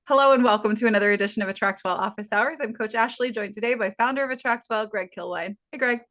Hello and welcome to another edition of AttractWell Office Hours. I'm Coach Ashley, joined today by founder of AttractWell, Greg Kilwine. Hey, Greg.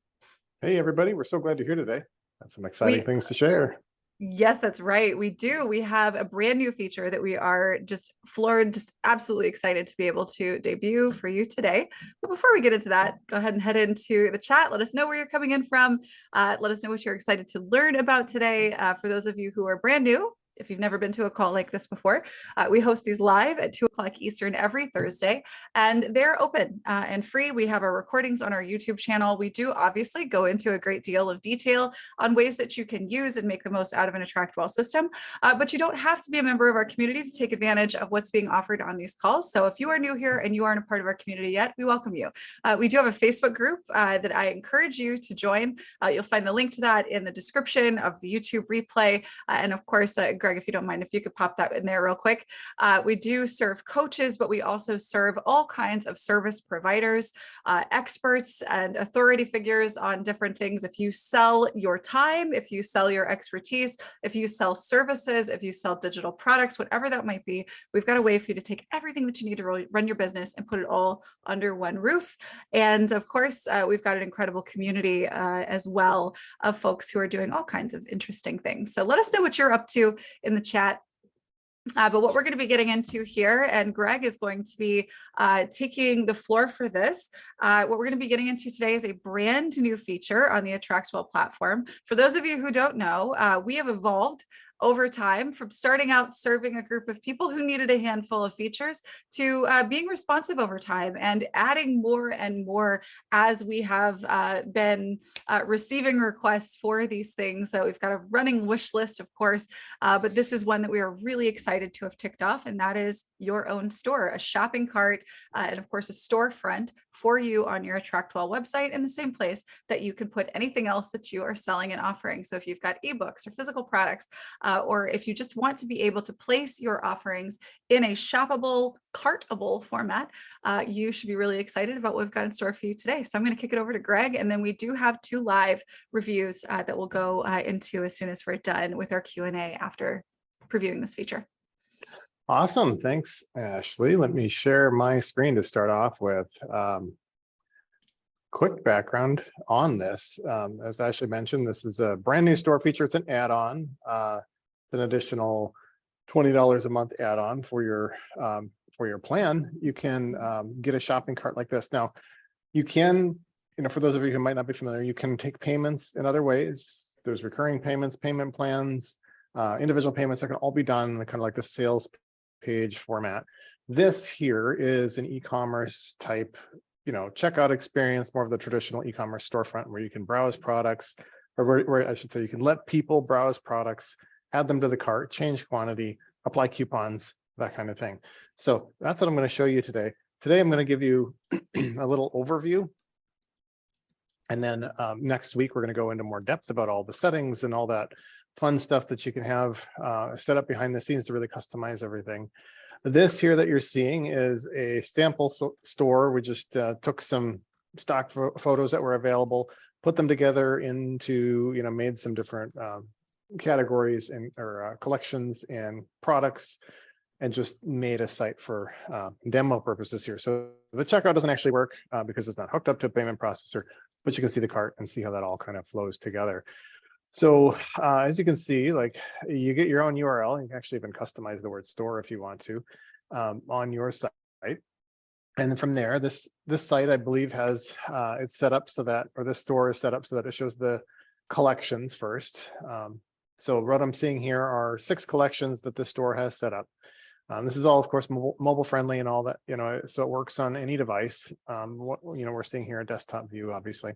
Hey, everybody. We're so glad you're here today. Got some exciting We things to share. Yes, that's right. We do. We have a brand new feature that we are just floored, just absolutely excited to be able to debut for you today. But before we get into that, go ahead and head into the chat. Let us know where you're coming in from. Let us know what you're excited to learn about today. For those of you who are brand new, if you've never been to a call like this before, we host these live at 2 o'clock Eastern every Thursday, and they're open and free. We have our recordings on our YouTube channel. We do obviously go into a great deal of detail on ways that you can use and make the most out of an AttractWell system, but you don't have to be a member of our community to take advantage of what's being offered on these calls. So if you are new here and you aren't a part of our community yet, we welcome you. We do have a Facebook group that I encourage you to join. You'll find the link to that in the description of the YouTube replay. And of course, Greg, if you don't mind, if you could pop that in there real quick. We do serve coaches, but we also serve all kinds of service providers, experts and authority figures on different things. If you sell your time, if you sell your expertise, if you sell services, if you sell digital products, whatever that might be, we've got a way for you to take everything that you need to run your business and put it all under one roof. And of course, we've got an incredible community as well of folks who are doing all kinds of interesting things. So let us know what you're up to in the chat. But what we're going to be getting into here, and Greg is going to be taking the floor for this. What we're going to be getting into today is a brand new feature on the AttractWell platform. For those of you who don't know, we have evolved over time from starting out serving a group of people who needed a handful of features to being responsive over time and adding more and more as we have been receiving requests for these things. So we've got a running wish list, of course, but this is one that we are really excited to have ticked off, and that is your own store, a shopping cart, and of course a storefront for you on your AttractWell website in the same place that you can put anything else that you are selling and offering. So if you've got ebooks or physical products, or if you just want to be able to place your offerings in a shoppable, cartable format, you should be really excited about what we've got in store for you today. So I'm going to kick it over to Greg, and then we do have 2 live reviews that we'll go into as soon as we're done with our Q&A after previewing this feature. Awesome. Thanks, Ashley. Let me share my screen to start off with. Quick background on this. As Ashley mentioned, this is a brand new store feature. It's an add-on. It's an additional $20 a month add-on for your plan. You can get a shopping cart like this. Now, you can, for those of you who might not be familiar, you can take payments in other ways. There's recurring payments, payment plans, individual payments that can all be done in kind of like the sales page format. This here is an e-commerce type, checkout experience, more of the traditional e-commerce storefront where you can browse products, or where I should say you can let people browse products, add them to the cart, change quantity, apply coupons, that kind of thing. So that's what I'm going to show you today. Today, I'm going to give you a little overview. And then next week, we're going to go into more depth about all the settings and all that fun stuff that you can have set up behind the scenes to really customize everything. This here that you're seeing is a sample store. We just took some stock photos that were available, put them together into, made some different categories or collections and products, and just made a site for demo purposes here. So the checkout doesn't actually work because it's not hooked up to a payment processor, but you can see the cart and see how that all kind of flows together. So as you can see, like you get your own URL. You can actually even customize the word store if you want to on your site. And then from there, this site, I believe, has it's set up so that, or this store is set up so that it shows the collections first. So what I'm seeing here are 6 collections that the store has set up. This is all, of course, mobile friendly and all that, so it works on any device. We're seeing here a desktop view, obviously.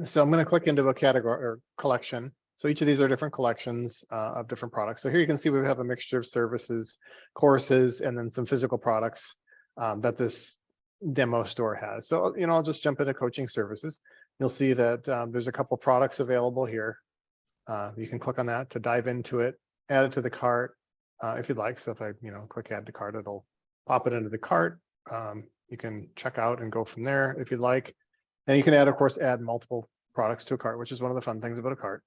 So I'm going to click into a category or collection. So each of these are different collections of different products. So here you can see we have a mixture of services, courses, and then some physical products that this demo store has. So, I'll just jump into coaching services. You'll see that there's a couple products available here. You can click on that to dive into it, add it to the cart if you'd like. So if I, click add to cart, it'll pop it into the cart. You can check out and go from there if you'd like. And you can of course, add multiple products to a cart, which is one of the fun things about a cart.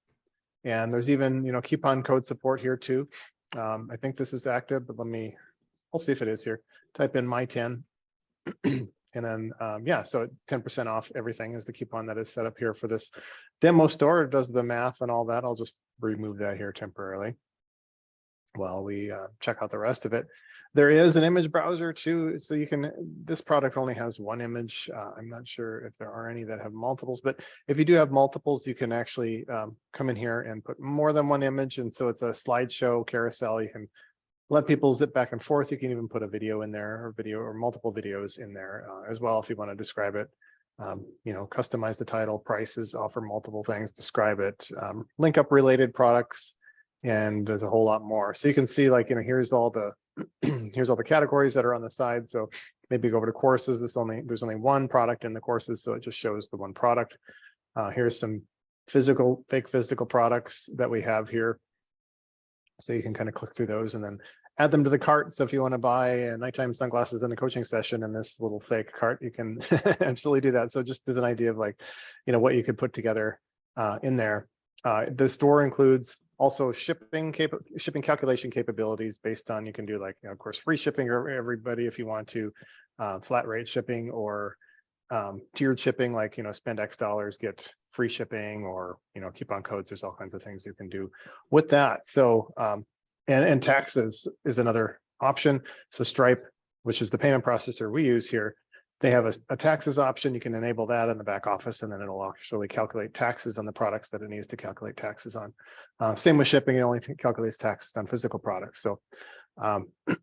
And there's even, coupon code support here too. I think this is active, but I'll see if it is here. Type in my 10. And then, yeah, so 10% off everything is the coupon that is set up here for this demo store. It does the math and all that. I'll just remove that here temporarily while we check out the rest of it. There is an image browser too, so you can, this product only has one image. I'm not sure if there are any that have multiples, but if you do have multiples, you can actually come in here and put more than one image. And so it's a slideshow carousel. You can let people zip back and forth. You can even put a video in there, or multiple videos in there as well if you want to describe it. You know, customize the title, prices, offer multiple things, describe it, link up related products, and there's a whole lot more. So you can see, like, you know, here's all the here's all the categories that are on the side. So maybe go over to courses. There's only one product in the courses, so it just shows the one product. Here's some fake physical products that we have here. So you can kind of click through those and then add them to the cart. So if you want to buy nighttime sunglasses in a coaching session in this little fake cart, you can absolutely do that. So just as an idea of, like, you know, what you could put together in there. The store includes also shipping calculation capabilities based on, you can do, like, you know, of course, free shipping for everybody if you want to, flat rate shipping, or tiered shipping, like, you know, spend X dollars, get free shipping, or, you know, coupon codes. There's all kinds of things you can do with that. So, and taxes is another option. So Stripe, which is the payment processor we use here, they have a taxes option. You can enable that in the back office, and then it'll actually calculate taxes on the products that it needs to calculate taxes on. Same with shipping, it only calculates taxes on physical products. So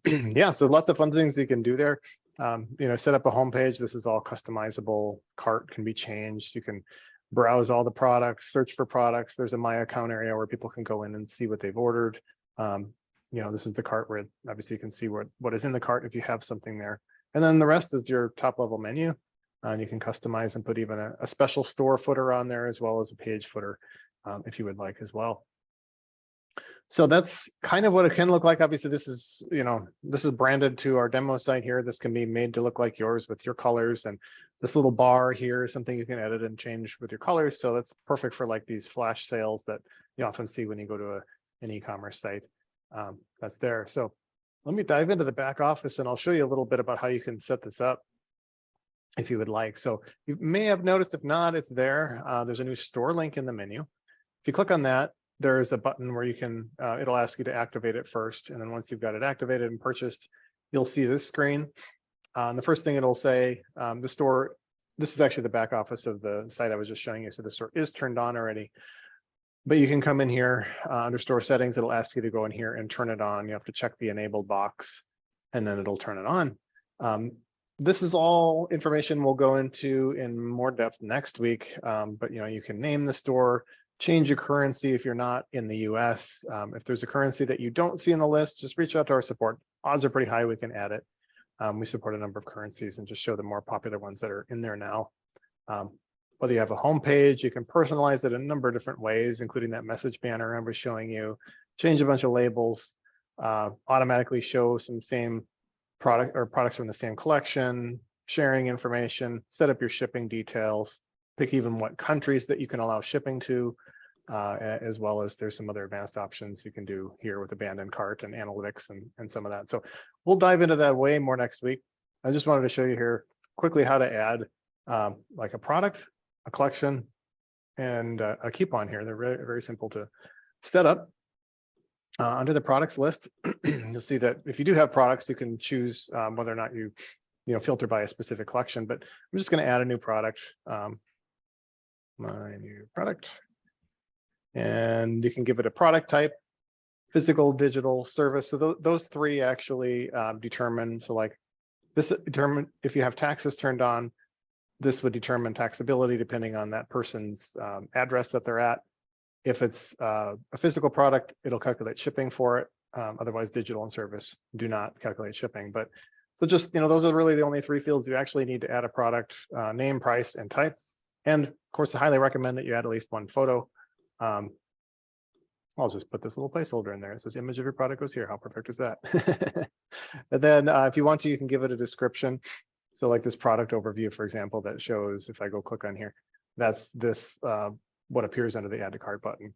yeah, so lots of fun things you can do there. You know, set up a homepage. This is all customizable. Cart can be changed. You can browse all the products, search for products. There's a My Account area where people can go in and see what they've ordered. You know, this is the cart where obviously you can see what is in the cart if you have something there. And then the rest is your top level menu. And you can customize and put even a special store footer on there, as well as a page footer if you would like as well. So that's kind of what it can look like. Obviously, this is, you know, this is branded to our demo site here. This can be made to look like yours with your colors, and this little bar here is something you can edit and change with your colors. So that's perfect for, like, these flash sales that you often see when you go to an e-commerce site. That's there. So let me dive into the back office, and I'll show you a little bit about how you can set this up if you would like. So you may have noticed, if not, it's there. There's a new store link in the menu. If you click on that, there's a button where you can, it'll ask you to activate it first. And then once you've got it activated and purchased, you'll see this screen. And the first thing it'll say, the store, this is actually the back office of the site I was just showing you. So the store is turned on already. But you can come in here under store settings. It'll ask you to go in here and turn it on. You have to check the enabled box, and then it'll turn it on. This is all information we'll go into in more depth next week. But, you know, you can name the store, change your currency if you're not in the US. If there's a currency that you don't see in the list, just reach out to our support. Odds are pretty high we can add it. We support a number of currencies and just show the more popular ones that are in there now. Whether you have a home page, you can personalize it a number of different ways, including that message banner I was showing you, change a bunch of labels, automatically show some same product or products from the same collection, sharing information, set up your shipping details, pick even what countries that you can allow shipping to, as well as there's some other advanced options you can do here with abandoned cart and analytics and some of that. So we'll dive into that way more next week. I just wanted to show you here quickly how to add like a product, a collection, and a coupon here. They're very, very simple to set up. Under the products list, you'll see that if you do have products, you can choose whether or not you filter by a specific collection. But I'm just going to add a new product, my new product, and you can give it a product type, physical, digital, service. So those three actually determine. So like this determine if you have taxes turned on. This would determine taxability depending on that person's address that they're at. If it's a physical product, it'll calculate shipping for it. Otherwise, digital and service do not calculate shipping. But so just, those are really the only three fields you actually need to add a product: name, price, and type. And of course, I highly recommend that you add at least one photo. I'll just put this little placeholder in there. It says image of your product goes here. How perfect is that? And then if you want to, you can give it a description. So like this product overview, for example, that shows, if I go click on here, that's this, what appears under the add to cart button.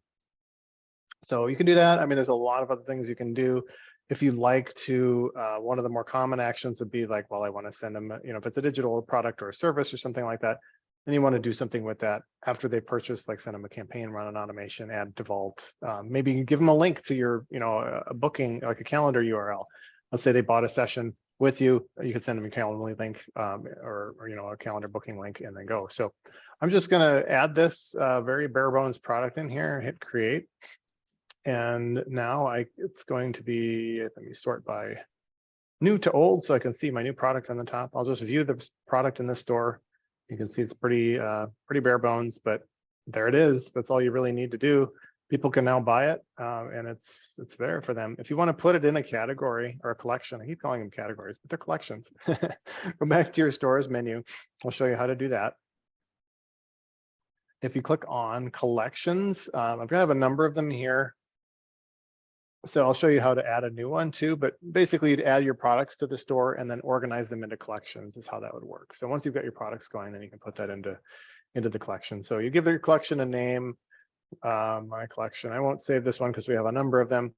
So you can do that. I mean, there's a lot of other things you can do. If you like to, one of the more common actions would be like, well, I want to send them, if it's a digital product or a service or something like that, then you want to do something with that after they purchase, like send them a campaign, run an automation, add to Vault. Maybe you give them a link to your, a booking, like a calendar URL. Let's say they bought a session with you, you could send them a calendar link or a calendar booking link and then go. So I'm just going to add this very bare bones product in here, hit create. And now it's going to be, let me sort by new to old so I can see my new product on the top. I'll just view the product in the store. You can see it's pretty bare bones, but there it is. That's all you really need to do. People can now buy it and it's there for them. If you want to put it in a category or a collection, I keep calling them categories, but they're collections. Go back to your stores menu. I'll show you how to do that. If you click on collections, I've got to have a number of them here. So I'll show you how to add a new one too, but basically you'd add your products to the store and then organize them into collections is how that would work. So once you've got your products going, then you can put that into the collection. So you give your collection a name, my collection. I won't save this one because we have a number of them.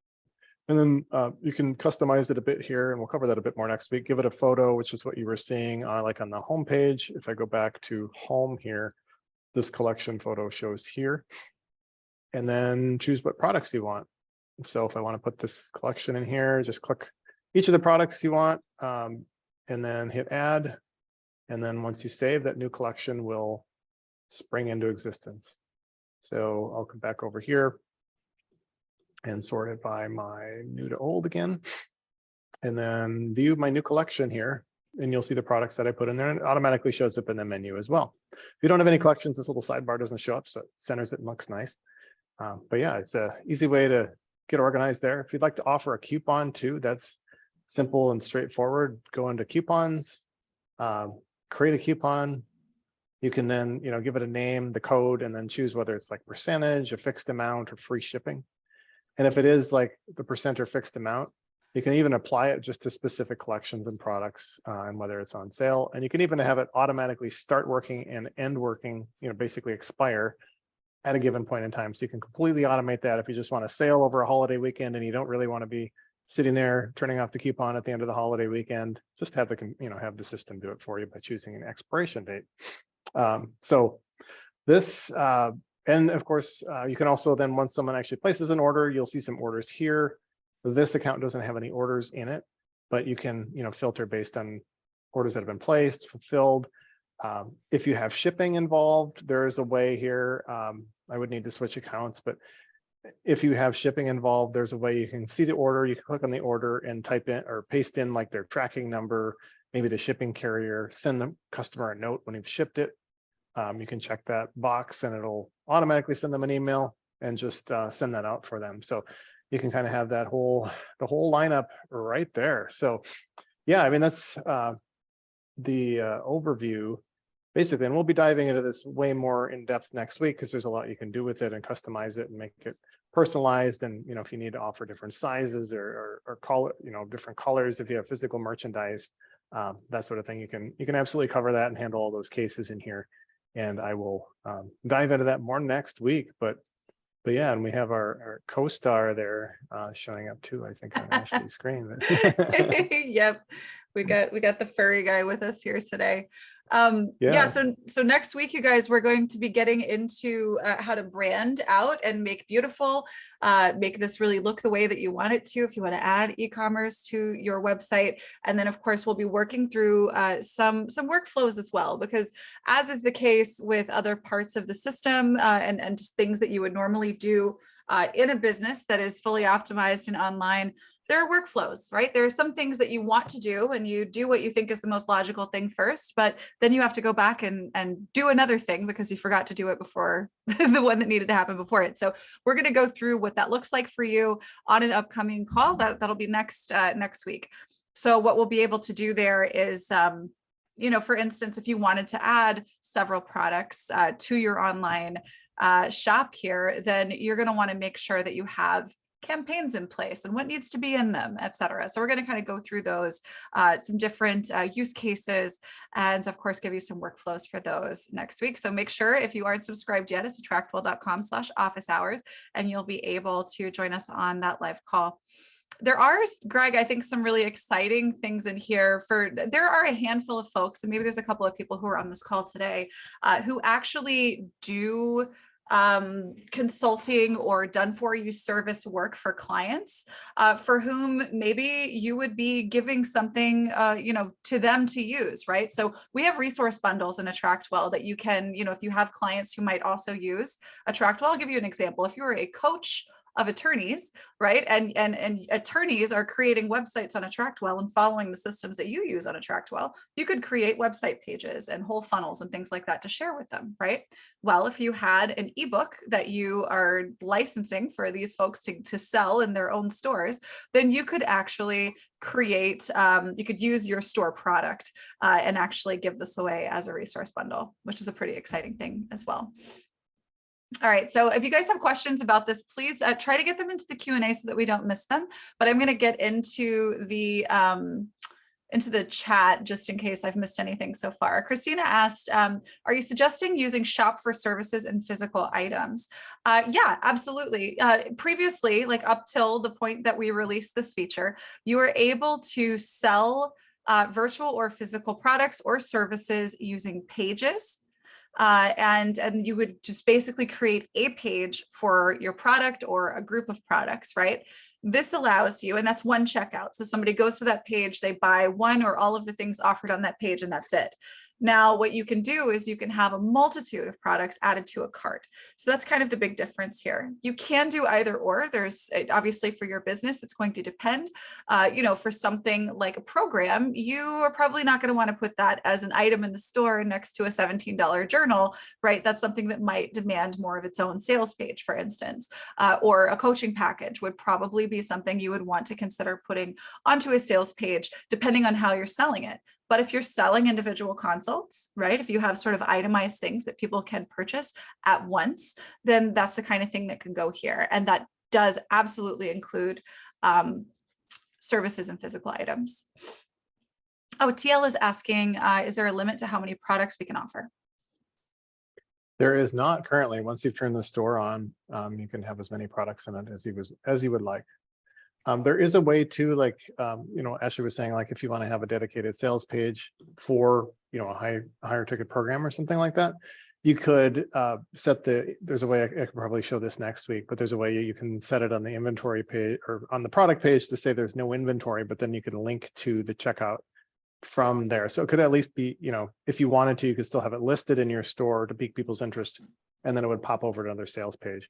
And then you can customize it a bit here, and we'll cover that a bit more next week. Give it a photo, which is what you were seeing like on the home page. If I go back to home here, this collection photo shows here. And then choose what products you want. So if I want to put this collection in here, just click each of the products you want and then hit add. And then once you save, that new collection will spring into existence. So I'll come back over here and sort it by my new to old again. And then view my new collection here. And you'll see the products that I put in there, and it automatically shows up in the menu as well. If you don't have any collections, this little sidebar doesn't show up, so it centers it and looks nice. But yeah, it's an easy way to get organized there. If you'd like to offer a coupon too, that's simple and straightforward. Go into coupons, create a coupon. You can then, give it a name, the code, and then choose whether it's like percentage, a fixed amount, or free shipping. And if it is like the percent or fixed amount, you can even apply it just to specific collections and products and whether it's on sale. And you can even have it automatically start working and end working, basically expire at a given point in time. So you can completely automate that if you just want to sale over a holiday weekend and you don't really want to be sitting there turning off the coupon at the end of the holiday weekend. Just have the system do it for you by choosing an expiration date. So this, and of course, you can also then, once someone actually places an order, you'll see some orders here. This account doesn't have any orders in it, but you can, filter based on orders that have been placed, fulfilled. If you have shipping involved, there is a way here. I would need to switch accounts, but if you have shipping involved, there's a way you can see the order. You can click on the order and type in or paste in like their tracking number, maybe the shipping carrier, send the customer a note when you've shipped it. You can check that box and it'll automatically send them an email and just send that out for them. So you can kind of have the whole lineup right there. So yeah, I mean, that's the overview basically, and we'll be diving into this way more in depth next week because there's a lot you can do with it and customize it and make it personalized. And if you need to offer different sizes or call it different colors, if you have physical merchandise, that sort of thing, you can absolutely cover that and handle all those cases in here. And I will dive into that more next week. But yeah, and we have our co-star there showing up too, I think, on Ashley's screen. Yep, we got the furry guy with us here today. Yeah. So next week, you guys, we're going to be getting into how to brand out and make beautiful, make this really look the way that you want it to, if you want to add e-commerce to your website. And then of course, we'll be working through some workflows as well, because as is the case with other parts of the system and just things that you would normally do in a business that is fully optimized and online, there are workflows, right? There are some things that you want to do and you do what you think is the most logical thing first, but then you have to go back and do another thing because you forgot to do it before the one that needed to happen before it. So we're going to go through what that looks like for you on an upcoming call. That'll be next week. So what we'll be able to do there is, for instance, if you wanted to add several products to your online shop here, then you're going to want to make sure that you have campaigns in place and what needs to be in them, et cetera. So we're going to kind of go through those, some different use cases, and of course, give you some workflows for those next week. So make sure if you aren't subscribed yet, it's attractwell.com/office hours, and you'll be able to join us on that live call. There are, Greg, I think some really exciting things in here there are a handful of folks, and maybe there's a couple of people who are on this call today who actually do consulting or done for you service work for clients for whom maybe you would be giving something, to them to use, right? So we have resource bundles in AttractWell that you can, if you have clients who might also use AttractWell. I'll give you an example. If you are a coach of attorneys, right? And attorneys are creating websites on AttractWell and following the systems that you use on AttractWell, you could create website pages and whole funnels and things like that to share with them, right? Well, if you had an ebook that you are licensing for these folks to sell in their own stores, then you could actually create, you could use your store product and actually give this away as a resource bundle, which is a pretty exciting thing as well. All right, so if you guys have questions about this, please try to get them into the Q&A so that we don't miss them. But I'm going to get into the chat just in case I've missed anything so far. Christina asked, are you suggesting using Shop for services and physical items? Yeah, absolutely. Previously, like up till the point that we released this feature, you were able to sell virtual or physical products or services using pages. And you would just basically create a page for your product or a group of products, right? This allows you, and that's one checkout. So somebody goes to that page, they buy one or all of the things offered on that page, and that's it. Now, what you can do is you can have a multitude of products added to a cart. So that's kind of the big difference here. You can do either or. There's obviously for your business, it's going to depend. For something like a program, you are probably not going to want to put that as an item in the store next to a $17 journal, right? That's something that might demand more of its own sales page, for instance, or a coaching package would probably be something you would want to consider putting onto a sales page, depending on how you're selling it. But if you're selling individual consults, right, if you have sort of itemized things that people can purchase at once, then that's the kind of thing that can go here. And that does absolutely include services and physical items. Oh, TL is asking, is there a limit to how many products we can offer? There is not currently. Once you've turned the store on, you can have as many products in it as you would like. There is a way to, like, Ashley was saying, like, if you want to have a dedicated sales page for, a higher ticket program or something like that, you could there's a way, I could probably show this next week, but there's a way you can set it on the inventory page or on the product page to say there's no inventory, but then you can link to the checkout from there. So it could at least be, if you wanted to, you could still have it listed in your store to pique people's interest, and then it would pop over to another sales page.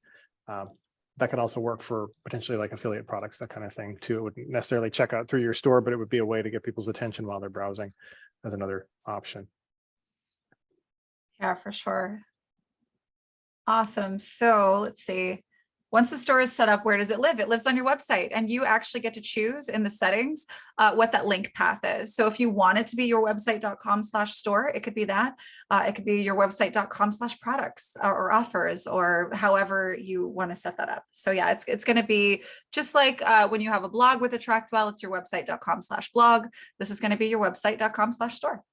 That could also work for potentially like affiliate products, that kind of thing too. It wouldn't necessarily check out through your store, but it would be a way to get people's attention while they're browsing as another option. Yeah, for sure. Awesome. So let's see. Once the store is set up, where does it live? It lives on your website, and you actually get to choose in the settings what that link path is. So if you want it to be your website.com/store, it could be that. It could be your website.com/products or offers, or however you want to set that up. So yeah, it's going to be just like when you have a blog with AttractWell, it's your website.com/blog. This is going to be your website.com/store.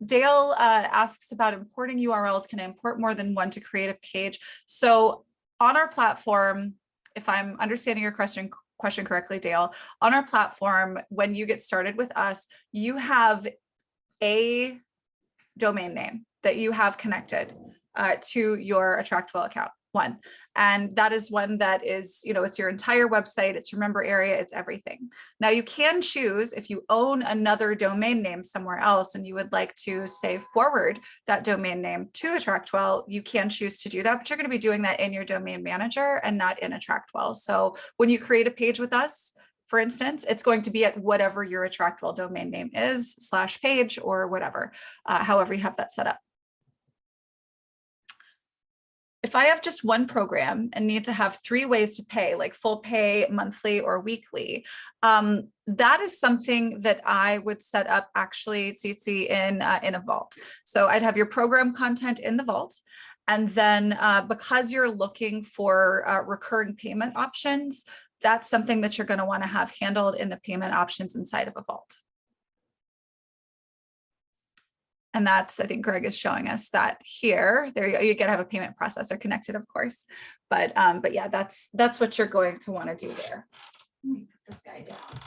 Dale asks about importing URLs. Can I import more than one to create a page? So on our platform, if I'm understanding your question correctly, Dale, on our platform, when you get started with us, you have a domain name that you have connected to your AttractWell account, one. And that is one that is, it's your entire website, it's your member area, it's everything. Now you can choose, if you own another domain name somewhere else and you would like to say forward that domain name to AttractWell, you can choose to do that, but you're going to be doing that in your domain manager and not in AttractWell. So when you create a page with us, for instance, it's going to be at whatever your AttractWell domain name is, /page or whatever, however you have that set up. If I have just one program and need to have 3 ways to pay, like full pay, monthly, or weekly, that is something that I would set up actually, Tsitsi, in a vault. So I'd have your program content in the vault. And then because you're looking for recurring payment options, that's something that you're going to want to have handled in the payment options inside of a vault. And that's, I think Greg is showing us that here. There you got to have a payment processor connected, of course. But yeah, that's what you're going to want to do there. Let me put this guy down.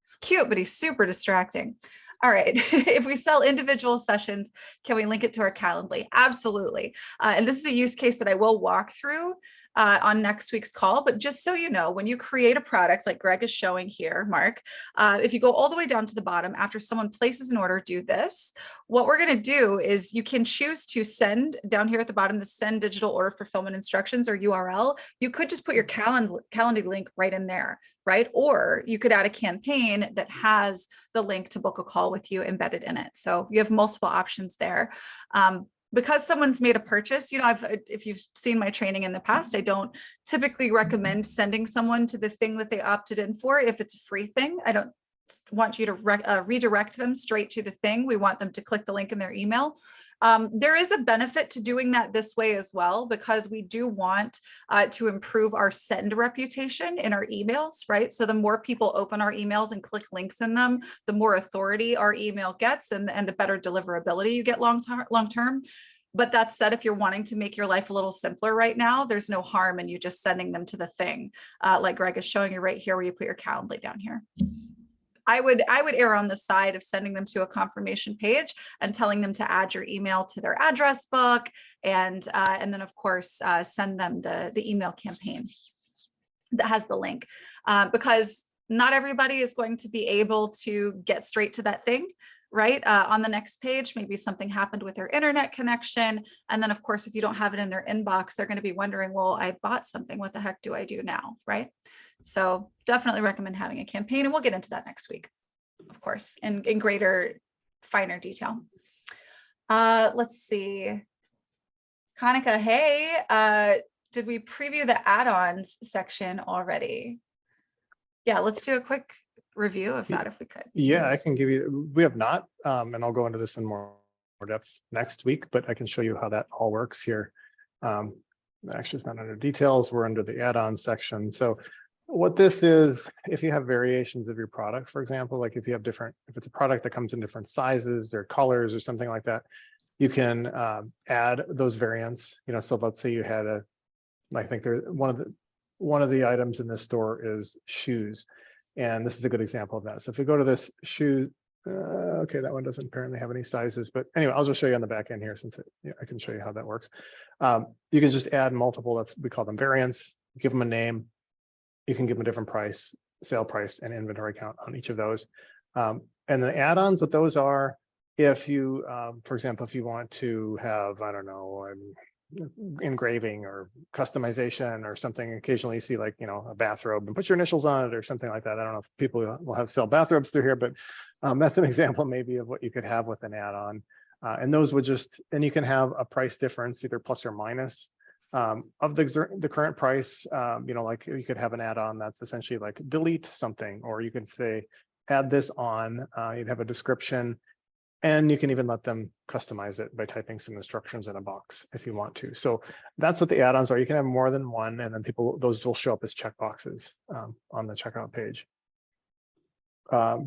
It's cute, but he's super distracting. All right. If we sell individual sessions, can we link it to our Calendly? Absolutely. And this is a use case that I will walk through on next week's call. But just so you know, when you create a product like Greg is showing here, Mark, if you go all the way down to the bottom, after someone places an order, do this. What we're going to do is you can choose to send down here at the bottom, the send digital order fulfillment instructions or URL. You could just put your Calendly link right in there, right? Or you could add a campaign that has the link to book a call with you embedded in it. So you have multiple options there. Because someone's made a purchase, you know, if you've seen my training in the past, I don't typically recommend sending someone to the thing that they opted in for if it's a free thing. I don't want you to redirect them straight to the thing. We want them to click the link in their email. There is a benefit to doing that this way as well, because we do want to improve our send reputation in our emails, right? So the more people open our emails and click links in them, the more authority our email gets and the better deliverability you get long term. But that said, if you're wanting to make your life a little simpler right now, there's no harm in you just sending them to the thing, like Greg is showing you right here where you put your Calendly down here. I would err on the side of sending them to a confirmation page and telling them to add your email to their address book, and then of course send them the email campaign that has the link, because not everybody is going to be able to get straight to that thing. Right on the next page, maybe something happened with their internet connection. And then of course, if you don't have it in their inbox, they're going to be wondering, well, I bought something. What the heck do I do now? Right. So definitely recommend having a campaign, and we'll get into that next week, of course, in greater, finer detail. Let's see. Kanika, hey, did we preview the add-ons section already? Yeah, let's do a quick review of that if we could. Yeah, I can give you, we have not, and I'll go into this in more depth next week, but I can show you how that all works here. Actually, it's not under details, we're under the add-on section. So what this is, if you have variations of your product, for example, like if you have different, if it's a product that comes in different sizes or colors or something like that, you can add those variants. You know, so let's say you had a, I think there's one of the items in this store is shoes, and this is a good example of that. So if we go to this shoes, okay, that one doesn't apparently have any sizes, but anyway, I'll just show you on the back end here, since I can show you how that works. You can just add multiple, we call them variants, give them a name. You can give them a different price, sale price, and inventory count on each of those. And the add-ons, what those are, if you, for example, if you want to have, I don't know, engraving or customization or something, occasionally you see like, you know, a bathrobe and put your initials on it or something like that. I don't know if people will have sell bathrobes through here, but that's an example maybe of what you could have with an add-on. And those would just, and you can have a price difference, either plus or minus. Of the current price, you know, like you could have an add-on that's essentially like delete something, or you can say add this on. You'd have a description, and you can even let them customize it by typing some instructions in a box if you want to. So that's what the add-ons are. You can have more than one, and then those will show up as checkboxes on the checkout page.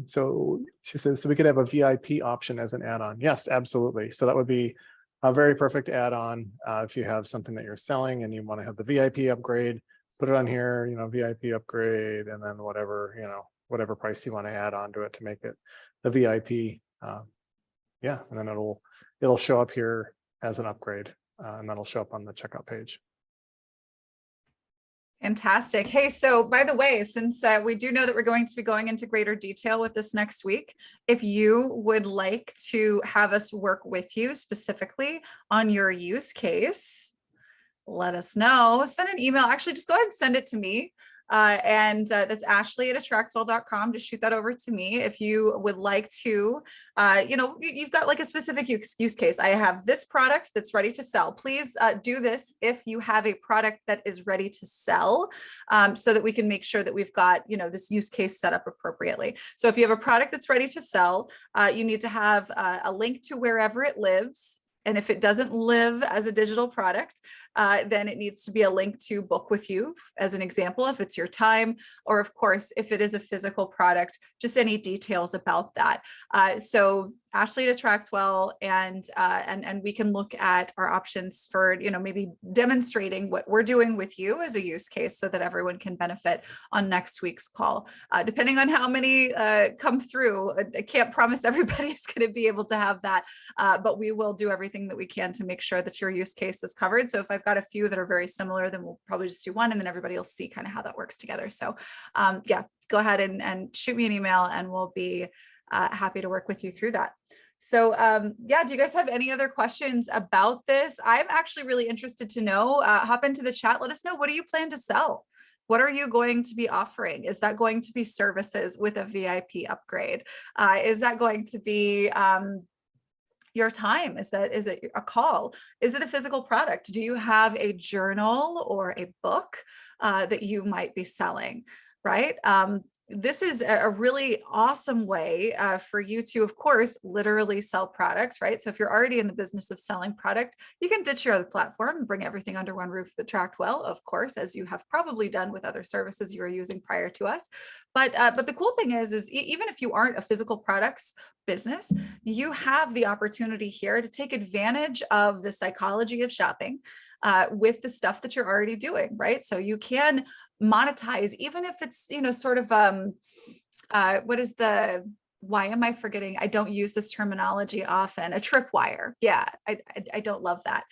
So she says, so we could have a VIP option as an add-on. Yes, absolutely. So that would be a very perfect add-on if you have something that you're selling and you want to have the VIP upgrade, put it on here, you know, VIP upgrade, and then whatever, you know, whatever price you want to add on to it to make it the VIP. Yeah, and then it'll show up here as an upgrade, and that'll show up on the checkout page. Fantastic. Hey, so by the way, since we do know that we're going to be going into greater detail with this next week, if you would like to have us work with you specifically on your use case, let us know. Send an email. Actually, just go ahead and send it to me. That's Ashley@attractwell.com. Just shoot that over to me if you would like to, you know, you've got like a specific use case. I have this product that's ready to sell. Please do this if you have a product that is ready to sell, so that we can make sure that we've got, you know, this use case set up appropriately. So if you have a product that's ready to sell, you need to have a link to wherever it lives, And if it doesn't live as a digital product, then it needs to be a link to book with you as an example, if it's your time, or of course, if it is a physical product, just any details about that. So Ashley at AttractWell, and we can look at our options for, maybe demonstrating what we're doing with you as a use case so that everyone can benefit on next week's call. Depending on how many come through, I can't promise everybody's going to be able to have that, but we will do everything that we can to make sure that your use case is covered. So if I've got a few that are very similar, then we'll probably just do one, and then everybody will see kind of how that works together. So yeah, go ahead and shoot me an email, and we'll be happy to work with you through that. So yeah, do you guys have any other questions about this? I'm actually really interested to know. Hop into the chat. Let us know, what do you plan to sell? What are you going to be offering? Is that going to be services with a VIP upgrade? Is that going to be your time? Is it a call? Is it a physical product? Do you have a journal or a book that you might be selling, right? This is a really awesome way for you to, of course, literally sell products, right? So if you're already in the business of selling product, you can ditch your other platform and bring everything under one roof with AttractWell, of course, as you have probably done with other services you were using prior to us. But the cool thing is even if you aren't a physical products business, you have the opportunity here to take advantage of the psychology of shopping with the stuff that you're already doing, right? So you can monetize, even if it's, sort of, why am I forgetting? I don't use this terminology often. A tripwire. Yeah, I don't love that.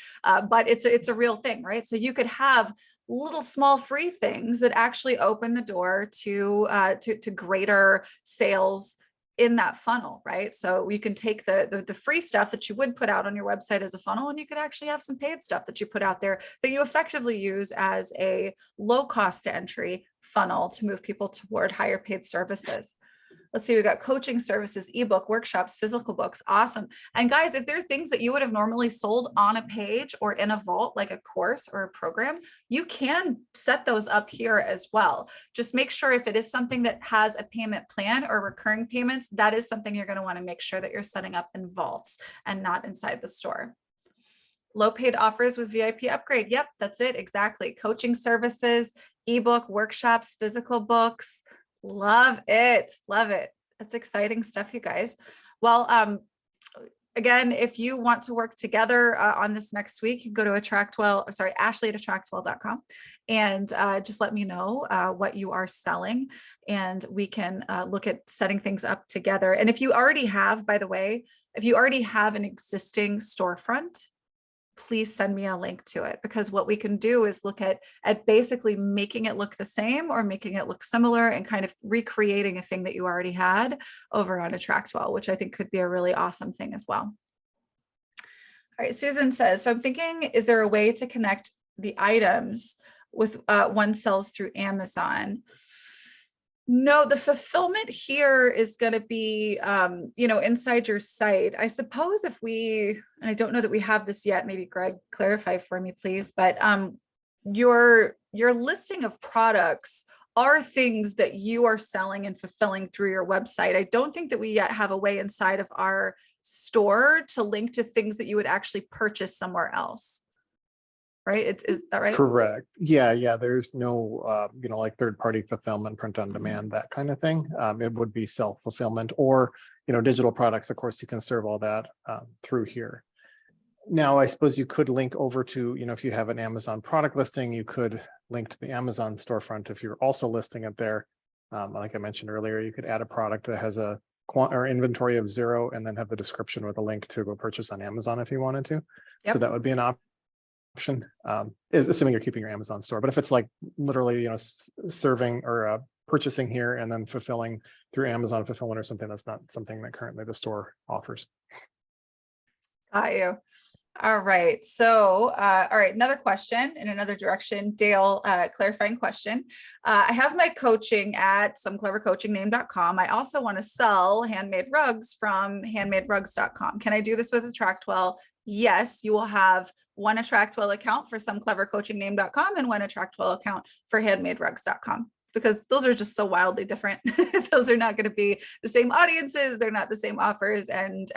But it's a real thing, right? So you could have little small free things that actually open the door to greater sales in that funnel, right? So you can take the free stuff that you would put out on your website as a funnel, and you could actually have some paid stuff that you put out there that you effectively use as a low cost to entry funnel to move people toward higher paid services. Let's see, we got coaching services, ebook, workshops, physical books. Awesome. And guys, if there are things that you would have normally sold on a page or in a vault, like a course or a program, you can set those up here as well. Just make sure if it is something that has a payment plan or recurring payments, that is something you're going to want to make sure that you're setting up in vaults and not inside the store. Low paid offers with VIP upgrade. Yep, that's it. Exactly. Coaching services, ebook, workshops, physical books. Love it. Love it. That's exciting stuff, you guys. Well, again, if you want to work together on this next week, you can go to Ashley at AttractWell.com, and just let me know what you are selling, and we can look at setting things up together. And if you already have, by the way, if you already have an existing storefront, please send me a link to it, because what we can do is look at basically making it look the same or making it look similar and kind of recreating a thing that you already had over on AttractWell, which I think could be a really awesome thing as well. All right, Susan says, so I'm thinking, is there a way to connect the items with one sells through Amazon? No, the fulfillment here is going to be, inside your site. I suppose if and I don't know that we have this yet, maybe Greg, clarify for me, please, but your listing of products are things that you are selling and fulfilling through your website. I don't think that we yet have a way inside of our store to link to things that you would actually purchase somewhere else. Right? Is that right? Correct. Yeah. There's no, like third-party fulfillment, print on demand, that kind of thing. It would be self-fulfillment, or, digital products. Of course, you can serve all that through here. Now, I suppose you could link over to, if you have an Amazon product listing, you could link to the Amazon storefront if you're also listing it there. Like I mentioned earlier, you could add a product that has a inventory of 0, and then have the description with a link to go purchase on Amazon if you wanted to. Yep. So that would be an option. Is assuming you're keeping your Amazon store. But if it's like literally, serving or purchasing here and then fulfilling through Amazon fulfillment or something, that's not something that currently the store offers. Got you. All right. So, all right, another question in another direction. Dale, clarifying question. I have my coaching at someclevercoachingname.com. I also want to sell handmade rugs from handmaderugs.com. Can I do this with AttractWell? Yes, you will have one AttractWell account for someclevercoachingname.com and one AttractWell account for handmaderugs.com, because those are just so wildly different. Those are not going to be the same audiences. They're not the same offers, and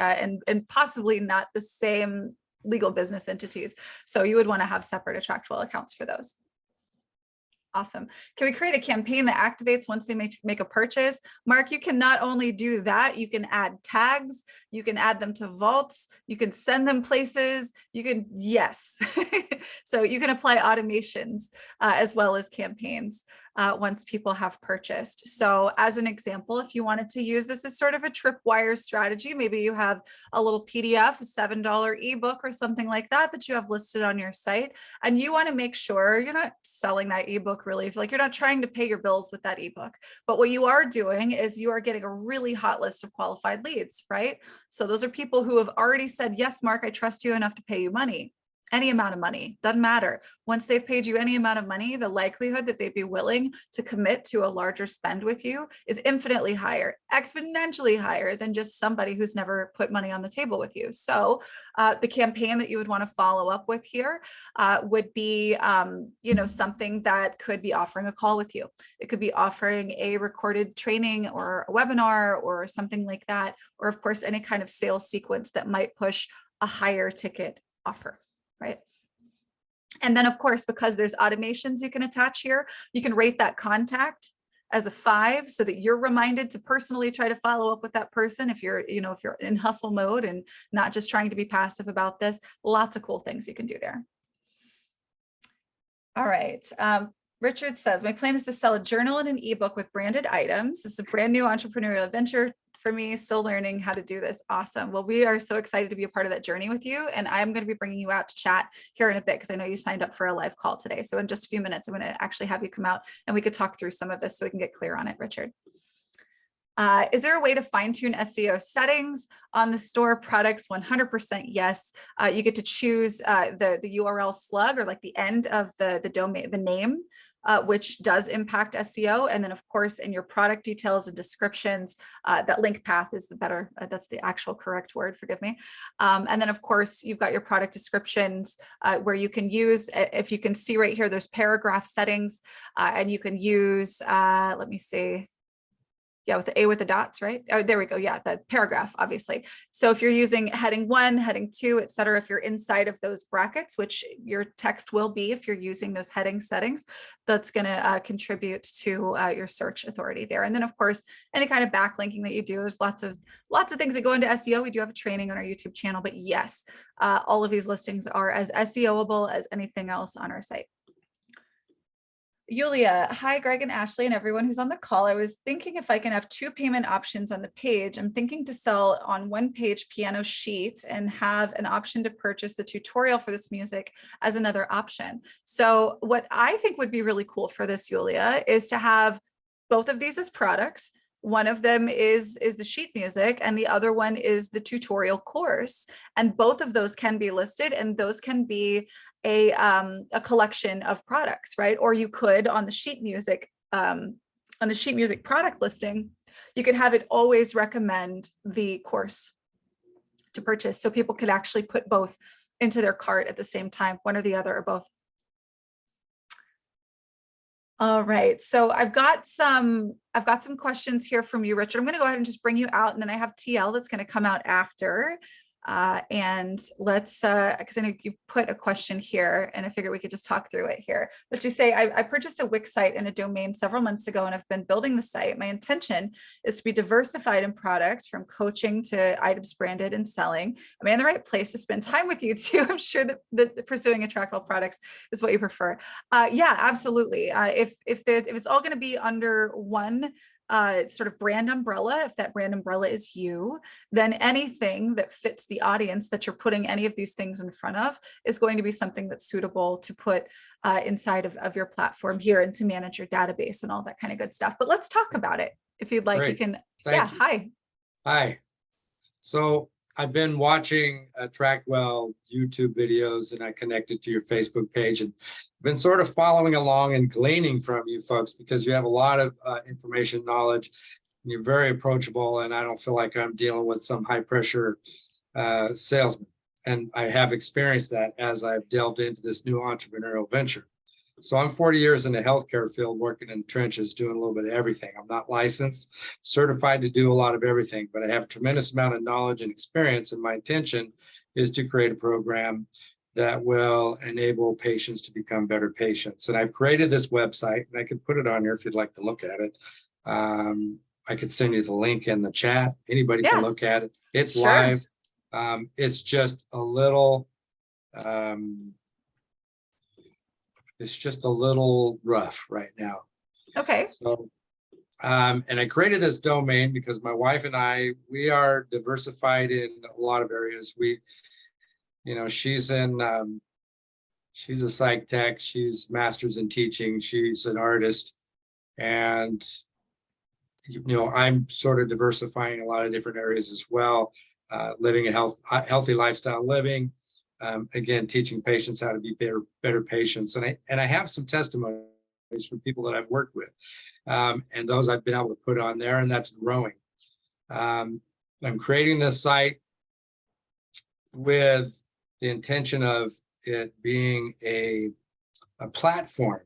possibly not the same legal business entities. So you would want to have separate AttractWell accounts for those. Awesome. Can we create a campaign that activates once they make a purchase? Mark, you can not only do that, you can add tags, you can add them to vaults, you can send them places, you can, yes. So you can apply automations as well as campaigns once people have purchased. So as an example, if you wanted to use this as sort of a tripwire strategy, maybe you have a little PDF, a $7 ebook or something like that that you have listed on your site, and you want to make sure you're not selling that ebook really, like you're not trying to pay your bills with that ebook, but what you are doing is you are getting a really hot list of qualified leads, right? So those are people who have already said, yes, Mark, I trust you enough to pay you money. Any amount of money, doesn't matter. Once they've paid you any amount of money, the likelihood that they'd be willing to commit to a larger spend with you is infinitely higher, exponentially higher than just somebody who's never put money on the table with you. So the campaign that you would want to follow up with here would be, something that could be offering a call with you. It could be offering a recorded training or a webinar or something like that, or of course, any kind of sales sequence that might push a higher ticket offer. Right. And then of course, because there's automations you can attach here, you can rate that contact as a 5 so that you're reminded to personally try to follow up with that person if you're, if you're in hustle mode and not just trying to be passive about this. Lots of cool things you can do there. All right. Richard says, my plan is to sell a journal and an ebook with branded items. This is a brand new entrepreneurial venture for me, still learning how to do this. Awesome. Well, we are so excited to be a part of that journey with you. And I'm going to be bringing you out to chat here in a bit because I know you signed up for a live call today. So in just a few minutes, I'm going to actually have you come out and we could talk through some of this so we can get clear on it, Richard. Is there a way to fine tune SEO settings on the store products? 100% yes. You get to choose the URL slug or like the end of the domain, the name, which does impact SEO. And then of course, in your product details and descriptions, that link path is the better, that's the actual correct word, forgive me. And then of course, you've got your product descriptions where you can use, if you can see right here, there's paragraph settings and you can use, let me see. Yeah, with the A with the dots, right? Oh, there we go. Yeah, the paragraph, obviously. So if you're using heading 1, heading 2, et cetera, if you're inside of those brackets, which your text will be if you're using those heading settings, that's going to contribute to your search authority there. And then, of course, any kind of backlinking that you do, there's lots of things that go into SEO. We do have a training on our YouTube channel, but yes, all of these listings are as SEOable as anything else on our site. Yulia, hi, Greg and Ashley and everyone who's on the call. I was thinking if I can have 2 payment options on the page. I'm thinking to sell on one page piano sheet and have an option to purchase the tutorial for this music as another option. So what I think would be really cool for this, Yulia, is to have both of these as products. One of them is the sheet music and the other one is the tutorial course. And both of those can be listed and those can be a collection of products, right? Or you could on the sheet music product listing, you could have it always recommend the course to purchase. So people could actually put both into their cart at the same time, one or the other or both. All right, so I've got some questions here from you, Richard. I'm going to go ahead and just bring you out, and then I have TL that's going to come out after. And let's, because I know you put a question here and I figured we could just talk through it here. But you say, I purchased a Wix site and a domain several months ago, and I've been building the site. My intention is to be diversified in products from coaching to items branded and selling. Am I in the right place to spend time with you too? I'm sure that pursuing AttractWell products is what you prefer. Yeah, absolutely. If it's all going to be under one sort of brand umbrella, if that brand umbrella is you, then anything that fits the audience that you're putting any of these things in front of is going to be something that's suitable to put inside of your platform here and to manage your database and all that kind of good stuff. But let's talk about it. If you'd like, Great. You can. Thank you. Hi. Hi. So I've been watching AttractWell YouTube videos and I connected to your Facebook page and been sort of following along and gleaning from you folks because you have a lot of information, knowledge, and you're very approachable, and I don't feel like I'm dealing with some high pressure salesman. And I have experienced that as I've delved into this new entrepreneurial venture. So I'm 40 years in the healthcare field, working in the trenches, doing a little bit of everything. I'm not licensed, certified to do a lot of everything, but I have a tremendous amount of knowledge and experience. And my intention is to create a program that will enable patients to become better patients. And I've created this website, and I can put it on here if you'd like to look at it. I could send you the link in the chat. Anybody can Yeah. look at it. It's Sure. live. It's just a little, it's just a little rough right now. Okay. So, and I created this domain because my wife and I, we are diversified in a lot of areas. She's a psych tech, she's master's in teaching, she's an artist. And, I'm sort of diversifying a lot of different areas as well, living a healthy lifestyle living. Again, teaching patients how to be better patients. And I have some testimonies from people that I've worked with. And those I've been able to put on there, and that's growing. I'm creating this site with the intention of it being a platform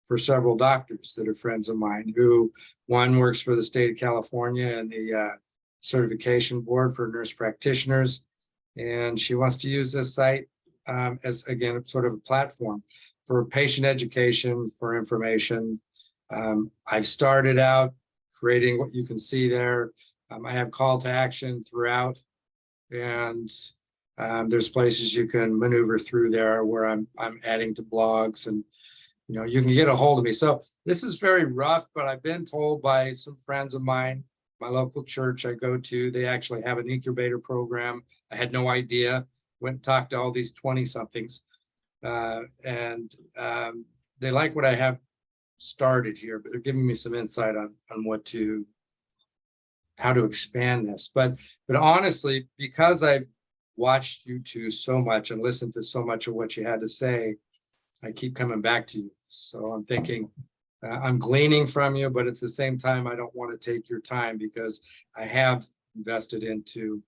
for several doctors that are friends of mine, who one works for the state of California and the certification board for nurse practitioners. And she wants to use this site as, again, sort of a platform for patient education, for information. I've started out creating what you can see there. I have call to action throughout, and there's places you can maneuver through there where I'm adding to blogs, and you can get a hold of me. So this is very rough, but I've been told by some friends of mine, my local church I go to, they actually have an incubator program. I had no idea. Went and talked to all these 20-somethings, and they like what I have started here, but they're giving me some insight on how to expand this. But honestly, because I've watched you two so much and listened to so much of what you had to say, I keep coming back to you. So I'm thinking, I'm gleaning from you, but at the same time, I don't want to take your time because I have invested into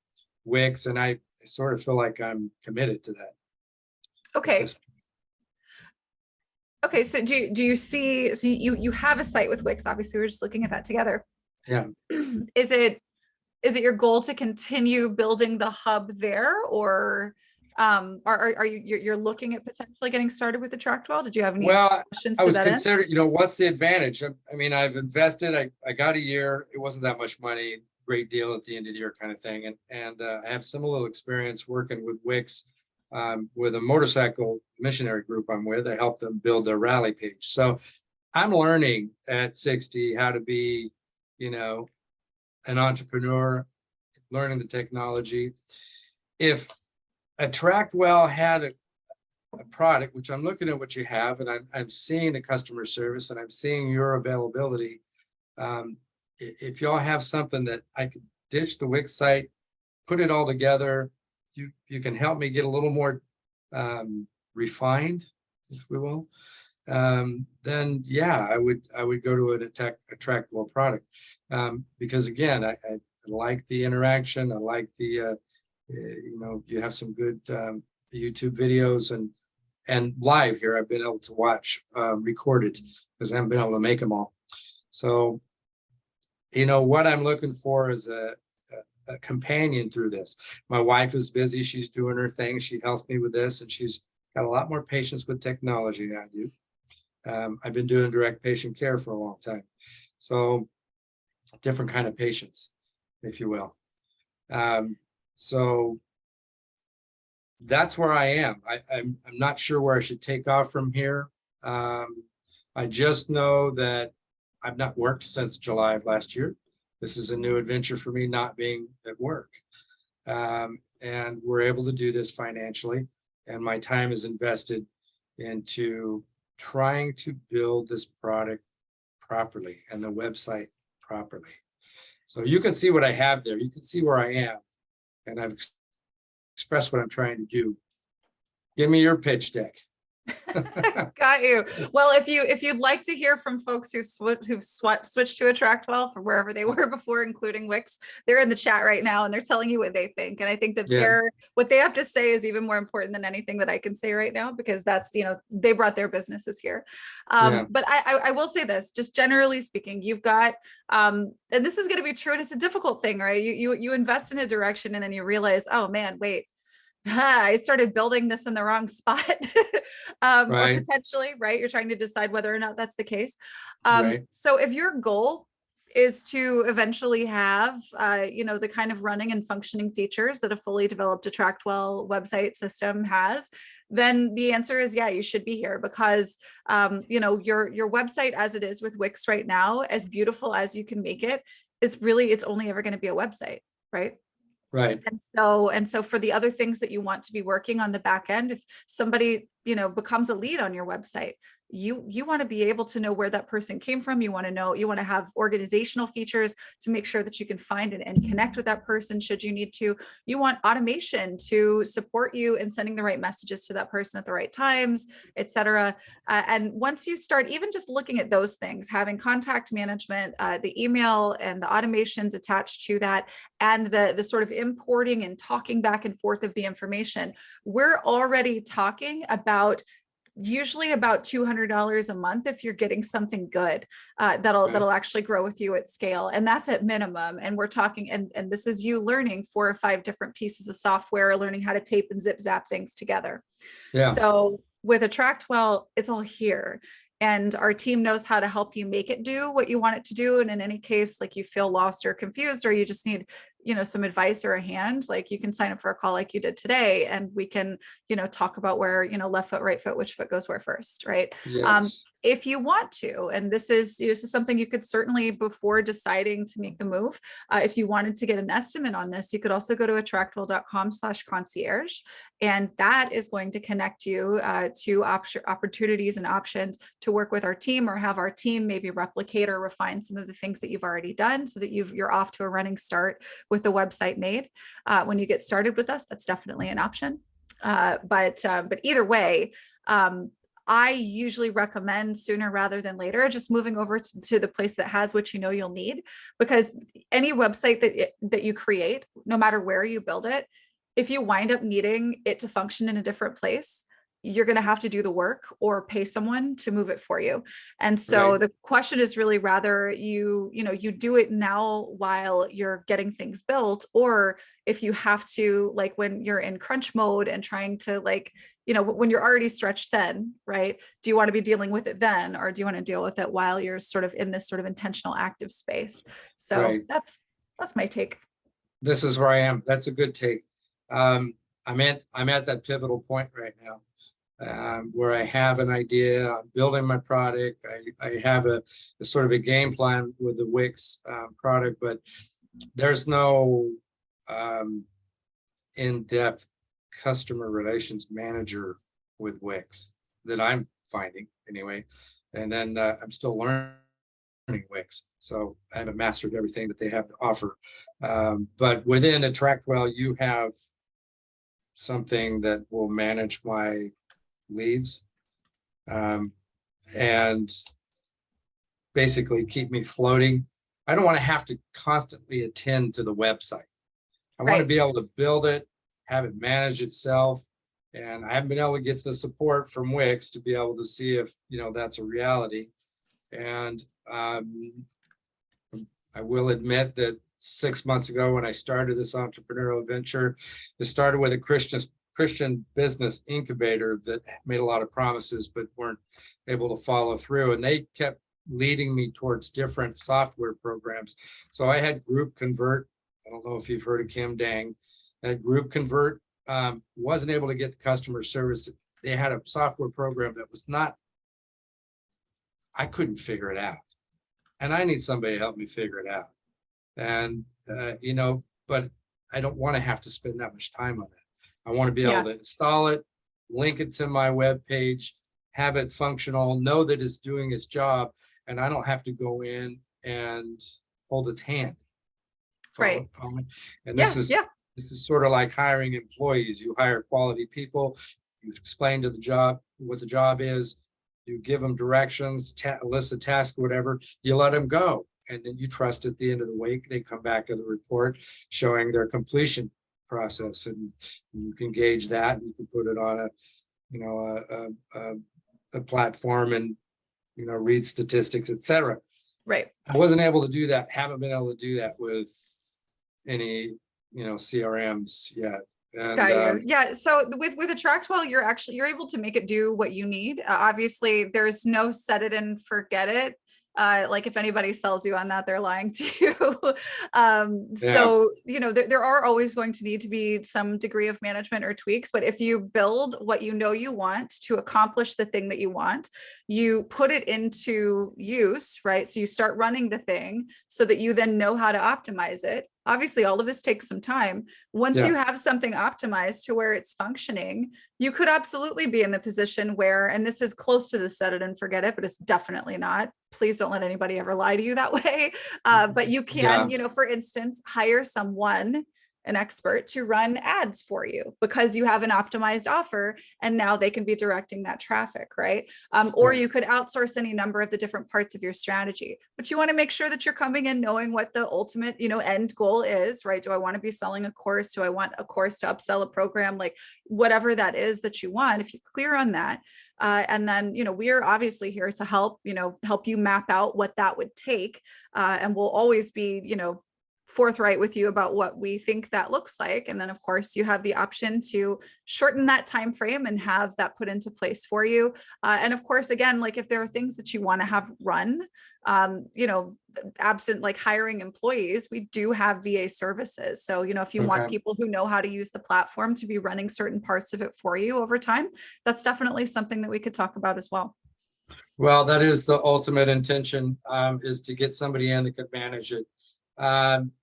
Wix, and I sort of feel like I'm committed to that. Okay. Okay. So do you see, so you have a site with Wix, obviously we're just looking at that together. Yeah. Is it your goal to continue building the hub there, or are you're looking at potentially getting started with AttractWell? Did you have any questions? I was considering, what's the advantage? I mean, I've invested, I got a year, it wasn't that much money, great deal at the end of the year kind of thing. And I have some little experience working with Wix, with a motorcycle missionary group I'm with. I helped them build their rally page. So I'm learning at 60 how to be, an entrepreneur, learning the technology. If AttractWell had a product, which I'm looking at what you have, and I'm seeing the customer service, and I'm seeing your availability. If y'all have something that I could ditch the Wix site, put it all together, you can help me get a little more refined, if we will, then yeah, I would go to an AttractWell product, because again, I like the interaction. I like the you have some good YouTube videos and live here. I've been able to watch recorded because I haven't been able to make them all. So what I'm looking for is a companion through this. My wife is busy, she's doing her thing, she helps me with this, and she's got a lot more patience with technology than I do. I've been doing direct patient care for a long time, so different kind of patients, if you will. So that's where I am. I'm not sure where I should take off from here. I just know that I've not worked since July of last year. This is a new adventure for me, not being at work. And we're able to do this financially, and my time is invested into trying to build this product properly and the website properly. So you can see what I have there. You can see where I am, and I've expressed what I'm trying to do. Give me your pitch deck. Got you. Well, if you'd like to hear from folks who've switched to AttractWell from wherever they were before, including Wix, they're in the chat right now and they're telling you what they think. And I think that Yeah, what they have to say is even more important than anything that I can say right now, because that's, they brought their businesses here. yeah, But I will say this, just generally speaking, you've got, and this is going to be true, and it's a difficult thing, right? You invest in a direction and then you realize, oh man, wait, I started building this in the wrong spot. Or right, potentially, right? You're trying to decide whether or not that's the case. right, So if your goal is to eventually have, the kind of running and functioning features that a fully developed AttractWell website system has, then the answer is, yeah, you should be here, because, your website as it is with Wix right now, as beautiful as you can make it, is really, it's only ever going to be a website, right? right, And so for the other things that you want to be working on the back end, if somebody, becomes a lead on your website, you want to be able to know where that person came from. You want to have organizational features to make sure that you can find and connect with that person should you need to. You want automation to support you in sending the right messages to that person at the right times, etc. And once you start even just looking at those things, having contact management, the email and the automations attached to that, and the sort of importing and talking back and forth of the information, we're already talking about usually about $200 a month if you're getting something good, that'll actually grow with you at scale, and that's at minimum. And we're talking, and this is you learning 4 or 5 different pieces of software, learning how to tape and zip zap things together. yeah, So with AttractWell, it's all here. And our team knows how to help you make it do what you want it to do. And in any case, like you feel lost or confused, or you just need, some advice or a hand, like you can sign up for a call like you did today, and we can, talk about where, left foot, right foot, which foot goes where first, right? yes, If you want to, and this is something you could certainly, before deciding to make the move, if you wanted to get an estimate on this, you could also go to attractwell.com/concierge, and that is going to connect you to opportunities and options to work with our team, or have our team maybe replicate or refine some of the things that you've already done, so that you're off to a running start with the website made. When you get started with us, that's definitely an option. But either way, I usually recommend sooner rather than later, just moving over to the place that has what you'll need, because any website that you create, no matter where you build it, if you wind up needing it to function in a different place, you're going to have to do the work or pay someone to move it for you. And so right, the question is really rather you do it now while you're getting things built, or if you have to, like when you're in crunch mode and trying to, like, when you're already stretched thin, right? Do you want to be dealing with it then, or do you want to deal with it while you're sort of in this sort of intentional active space? So right. that's my take. This is where I am. That's a good take. I'm at that pivotal point right now, where I have an idea, I'm building my product. I have a sort of a game plan with the Wix product, but there's no in-depth customer relations manager with Wix that I'm finding anyway. And then I'm still learning Wix, so I haven't mastered everything that they have to offer. But within AttractWell, you have something that will manage my leads, and basically keep me floating. I don't want to have to constantly attend to the website. I want to Right. be able to build it, have it manage itself. And I haven't been able to get the support from Wix to be able to see if, that's a reality. And I will admit that 6 months ago, when I started this entrepreneurial venture, it started with a Christian business incubator that made a lot of promises, but weren't able to follow through. And they kept leading me towards different software programs. So I had Group Convert. I don't know if you've heard of Kim Dang. That Group Convert wasn't able to get the customer service. They had a software program that was not, I couldn't figure it out. And I need somebody to help me figure it out. And, but I don't want to have to spend that much time on it. I want to be able to install it, link it to my web page, have it functional, know that it's doing its job, and I don't have to go in and hold its hand. Right. And this is sort of like hiring employees. You hire quality people, You explain to the job what the job is. You give them directions, list of tasks, whatever. You let them go, and then you trust at the end of the week they come back to the report showing their completion process, and you can gauge that. You can put it on a, you know, a platform and, you know, read statistics, etc. Right. I wasn't able to do that. Haven't been able to do that with any, you know, CRMs yet. And Got you. Yeah. So with AttractWell, you're able to make it do what you need. Obviously, there's no set it and forget it. Like if anybody sells you on that, they're lying to you. So, you know, there are always going to need to be some degree of management or tweaks, but if you build what you know you want to accomplish the thing that you want, you put it into use, right? So you start running the thing so that you then know how to optimize it. Obviously, all of this takes some time. Once you have something optimized to where it's functioning, you could absolutely be in the position where, and this is close to the set it and forget it, but it's definitely not. Please don't let anybody ever lie to you that way. But you can, you know, for instance, hire someone, an expert, to run ads for you because you have an optimized offer and now they can be directing that traffic, right? Or you could outsource any number of the different parts of your strategy, but you want to make sure that you're coming in knowing what the ultimate, you know, end goal is, right? Do I want to be selling a course? Do I want a course to upsell a program? Like whatever that is that you want, if you're clear on that, and then, you know, we are obviously here to help, you know, help you map out what that would take. And we'll always be, you know, forthright with you about what we think that looks like. And then of course you have the option to shorten that time frame and have that put into place for you. And of course, again, like if there are things that you want to have run, you know, absent like hiring employees, we do have VA services. So, you know, if you want people who know how to use the platform to be running certain parts of it for you over time, that's definitely something that we could talk about as well. Well, that is the ultimate intention, is to get somebody in that could manage it.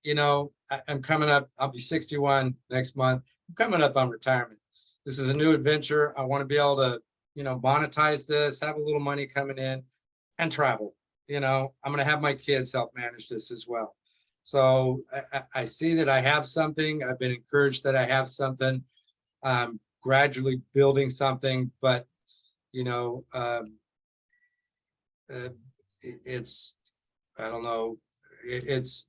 You know, I'm coming up, I'll be 61 next month. I'm coming up on retirement. This is a new adventure. I want to be able to, you know, monetize this, have a little money coming in and travel. You know, I'm going to have my kids help manage this as well. So I see that I have something. I've been encouraged that I have something, gradually building something, but, you know, it's, I don't know, it's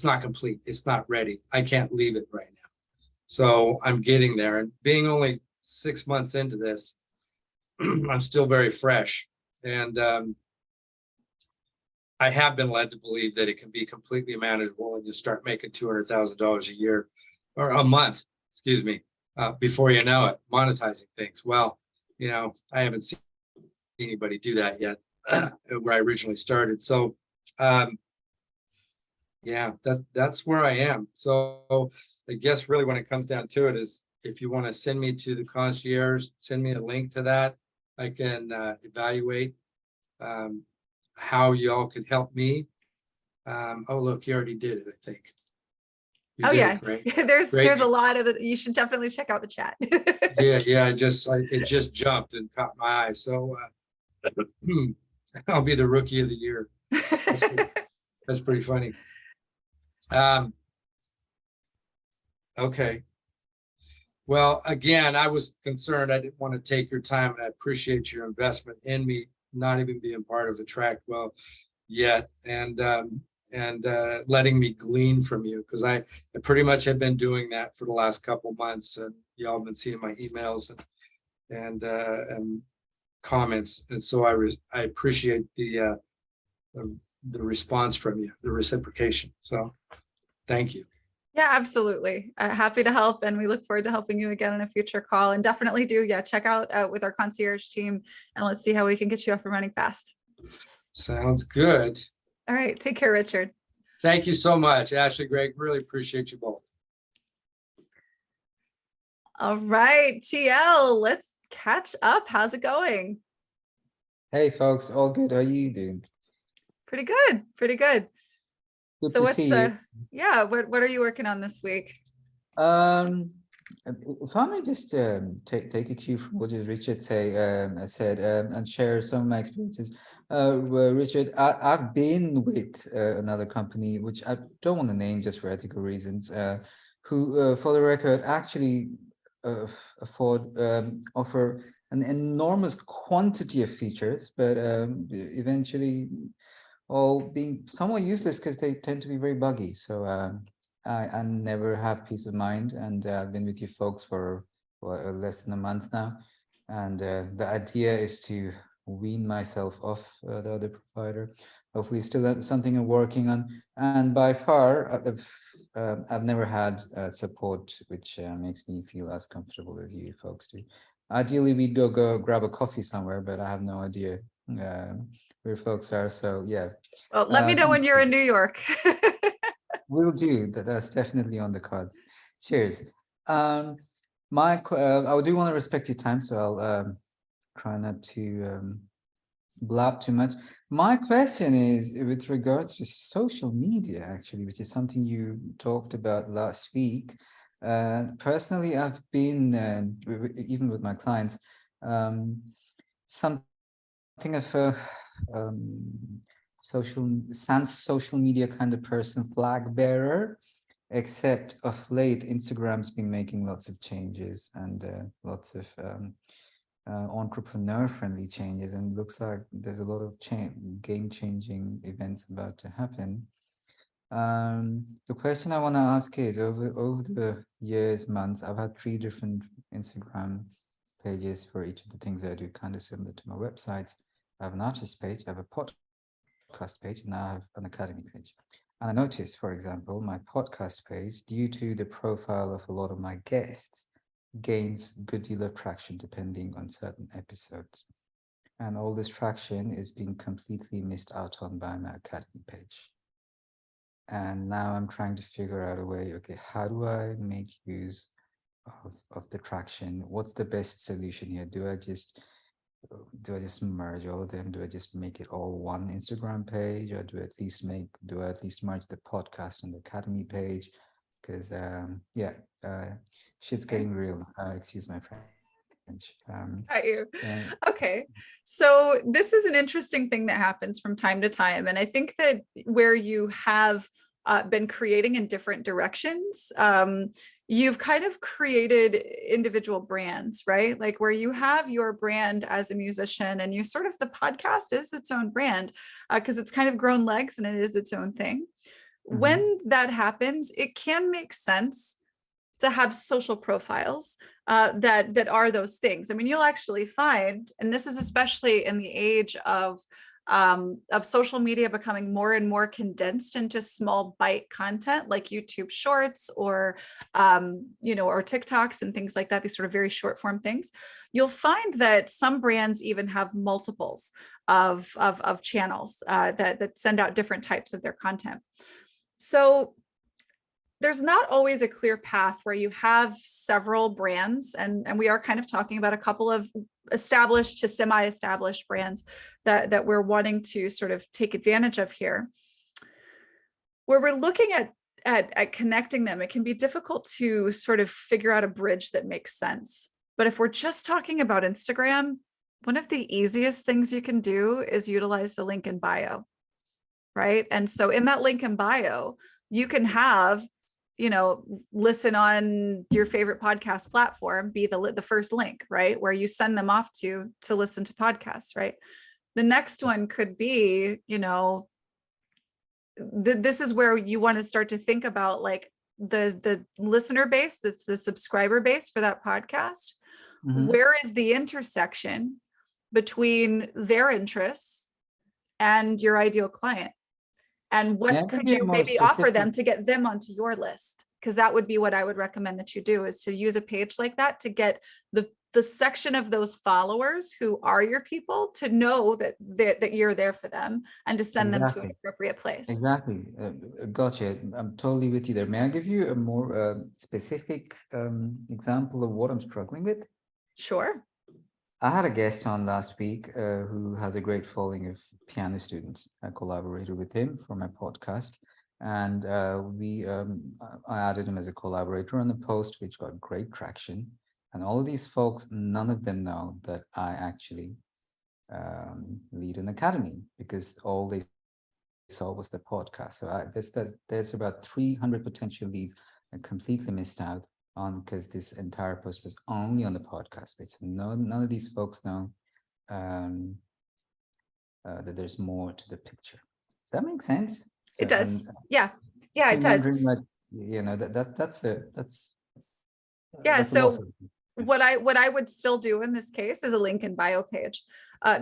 not complete. It's not ready. I can't leave it right now. So I'm getting there, and being only 6 months into this, I'm still very fresh. And I have been led to believe that it can be completely manageable when you start making $200,000 a year or a month, excuse me, before you know it, monetizing things. Well, you know, I haven't seen anybody do that yet where I originally started. So, yeah, that's where I am. So I guess really when it comes down to it is, if you want to send me to the concierge, send me a link to that. I can evaluate how y'all could help me. Oh, look, you already did it, I think. You oh did yeah, it, great. there's Great. a lot of it. You should definitely check out the chat. Yeah, it just jumped and caught my eye. So I'll be the rookie of the year. That's pretty funny. Okay. Well, again, I was concerned. I didn't want to take your time, and I appreciate your investment in me, not even being part of AttractWell yet, and letting me glean from you, because I pretty much have been doing that for the last couple months, and y'all have been seeing my emails and comments, and so I appreciate the response from you, the reciprocation. So, thank you. Yeah, absolutely. Happy to help. And we look forward to helping you again in a future call, and definitely do. Yeah. Check out with our concierge team, and let's see how we can get you up and running fast. Sounds good. All right. Take care, Richard. Thank you so much, Ashley, Greg. Really appreciate you both. All right, TL, let's catch up. How's it going? Hey folks, all good. How are you doing? Pretty good. Pretty good. Good So to what's see you. yeah, what are you working on this week? If I may just take a cue from what Richard said and share some of my experiences. Well, Richard, I've been with another company, which I don't want to name just for ethical reasons, who, for the record, actually offer an enormous quantity of features, but eventually all being somewhat useless because they tend to be very buggy. So I never have peace of mind, and I've been with you folks for less than a month now, and the idea is to wean myself off the other provider. Hopefully, still something I'm working on, and by far, I've never had support which makes me feel as comfortable as you folks do. Ideally, we'd go grab a coffee somewhere, but I have no idea where folks are. So yeah, Well, let me know when you're in New York. will do. That's definitely on the cards. Cheers. I do want to respect your time, so I'll try not to blab too much. My question is with regards to social media, actually, which is something you talked about last week. Personally, I've been, even with my clients, something of a social media kind of person, flag bearer, except of late, Instagram's been making lots of changes and lots of entrepreneur-friendly changes, and it looks like there's a lot of game-changing events about to happen. The question I want to ask is, over the years, months, I've had 3 different Instagram pages for each of the things I do, kind of similar to my websites. I have an artist page, I have a podcast page, and now I have an academy page. And I noticed, for example, my podcast page, due to the profile of a lot of my guests, gains good deal of traction depending on certain episodes. And all this traction is being completely missed out on by my academy page. And now I'm trying to figure out a way, okay, how do I make use of the traction? What's the best solution here? Do I just merge all of them? Do I just make it all one Instagram page, or do I at least merge the podcast and the academy page? Because shit's getting real. Excuse my French. Got you. And Okay. So this is an interesting thing that happens from time to time. And I think that where you have been creating in different directions, you've kind of created individual brands, right? Like where you have your brand as a musician, and you sort of, the podcast is its own brand because it's kind of grown legs and it is its own thing. When that happens, it can make sense to have social profiles that are those things. I mean, you'll actually find, and this is especially in the age of social media becoming more and more condensed into small bite content like YouTube Shorts or or TikToks and things like that. These sort of very short form things. You'll find that some brands even have multiples of channels that send out different types of their content. So there's not always a clear path where you have several brands, and we are kind of talking about a couple of established to semi-established brands that we're wanting to sort of take advantage of here. Where we're looking at connecting them, it can be difficult to sort of figure out a bridge that makes sense. But if we're just talking about Instagram, one of the easiest things you can do is utilize the link in bio, right? And so in that link in bio, you can have, listen on your favorite podcast platform be the first link, right? Where you send them off to listen to podcasts, right? The next one could be, this is where you want to start to think about like the listener base, that's the subscriber base for that podcast. Where is the intersection between their interests and your ideal client? And what could you maybe offer them to get them onto your list? Because that would be what I would recommend that you do, is to use a page like that to get the section of those followers who are your people to know that you're there for them, and to send them to an appropriate place. Exactly. Gotcha. I'm totally with you there. May I give you a more specific example of what I'm struggling with? Sure. I had a guest on last week who has a great following of piano students. I collaborated with him for my podcast, and I added him as a collaborator on the post, which got great traction. And all of these folks, none of them know that I actually lead an academy, because all they saw was the podcast. So there's about 300 potential leads and completely missed out on, because this entire post was only on the podcast page. So none of these folks know that there's more to the picture. Does that make sense? So, It does. Yeah. Yeah, it does. wondering, like, you know, that's Yeah. a So loss. what I would still do in this case is a link in bio page,